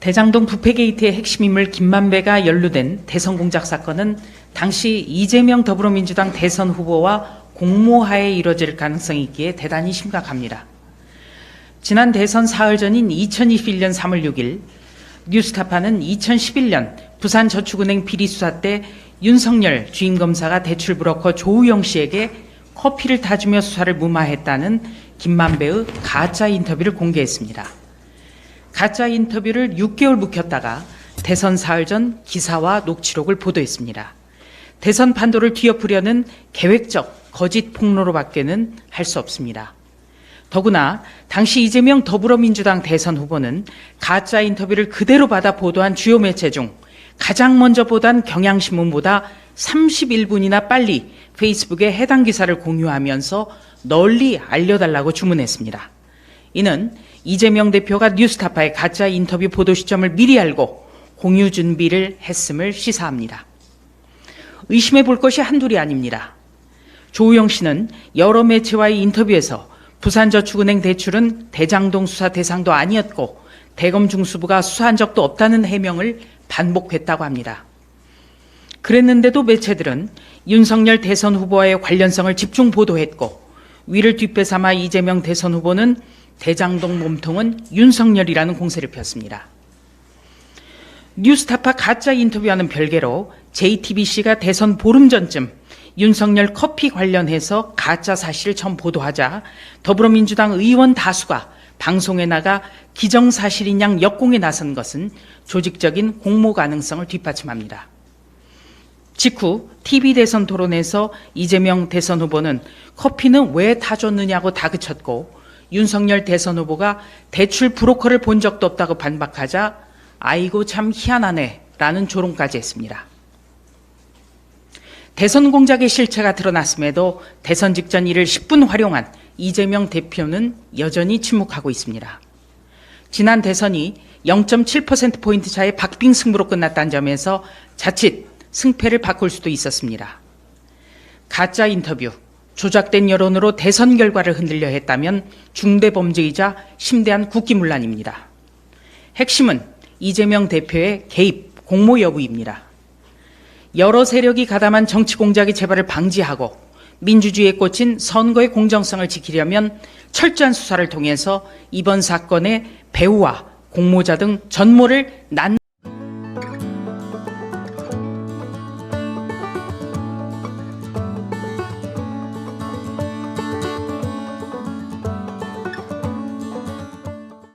대장동 부패 게이트의 핵심 인물 김만배가 연루된 대선 공작 사건은 당시 이재명 더불어민주당 대선 후보와 공모하에 이뤄질 가능성이 있기에 대단히 심각합니다. 지난 대선 사흘 전인 2021년 3월 6일 뉴스타파는 2011년 부산저축은행 비리 수사 때 윤석열 주임검사가 대출 브로커 조우영 씨에게 커피를 타주며 수사를 무마했다는 김만배의 가짜 인터뷰를 공개했습니다. 가짜 인터뷰를 6개월 묵혔다가 대선 사흘 전 기사와 녹취록을 보도했습니다. 대선 판도를 뒤엎으려는 계획적 거짓 폭로로밖에는 할 수 없습니다. 더구나 당시 이재명 더불어민주당 대선 후보는 가짜 인터뷰를 그대로 받아 보도한 주요 매체 중 가장 먼저 보도한 경향신문보다 31분이나 빨리 페이스북에 해당 기사를 공유하면서 널리 알려달라고 주문했습니다. 이는 이재명 대표가 뉴스타파의 가짜 인터뷰 보도 시점을 미리 알고 공유 준비를 했음을 시사합니다. 의심해 볼 것이 한둘이 아닙니다. 조우영 씨는 여러 매체와의 인터뷰에서 부산저축은행 대출은 대장동 수사 대상도 아니었고 대검 중수부가 수사한 적도 없다는 해명을 반복했다고 합니다. 그랬는데도 매체들은 윤석열 대선 후보와의 관련성을 집중 보도했고 위를 뒷배 삼아 이재명 대선 후보는 대장동 몸통은 윤석열이라는 공세를 폈습니다. 뉴스타파 가짜 인터뷰와는 별개로 JTBC가 대선 보름 전쯤 윤석열 커피 관련해서 가짜 사실을 처음 보도하자 더불어민주당 의원 다수가 방송에 나가 기정사실인 양 역공에 나선 것은 조직적인 공모 가능성을 뒷받침합니다. 직후 TV 대선 토론에서 이재명 대선 후보는 커피는 왜 타줬느냐고 다그쳤고 윤석열 대선 후보가 대출 브로커를 본 적도 없다고 반박하자 아이고 참 희한하네 라는 조롱까지 했습니다. 대선 공작의 실체가 드러났음에도 대선 직전 이를 10분 활용한 이재명 대표는 여전히 침묵하고 있습니다. 지난 대선이 0.7%포인트 차의 박빙 승부로 끝났다는 점에서 자칫 승패를 바꿀 수도 있었습니다. 가짜 인터뷰, 조작된 여론으로 대선 결과를 흔들려 했다면 중대범죄이자 심대한 국기문란입니다. 핵심은 이재명 대표의 개입, 공모 여부입니다. 여러 세력이 가담한 정치 공작의 재발을 방지하고 민주주의에 꽂힌 선거의 공정성을 지키려면 철저한 수사를 통해서 이번 사건의 배후와 공모자 등 전모를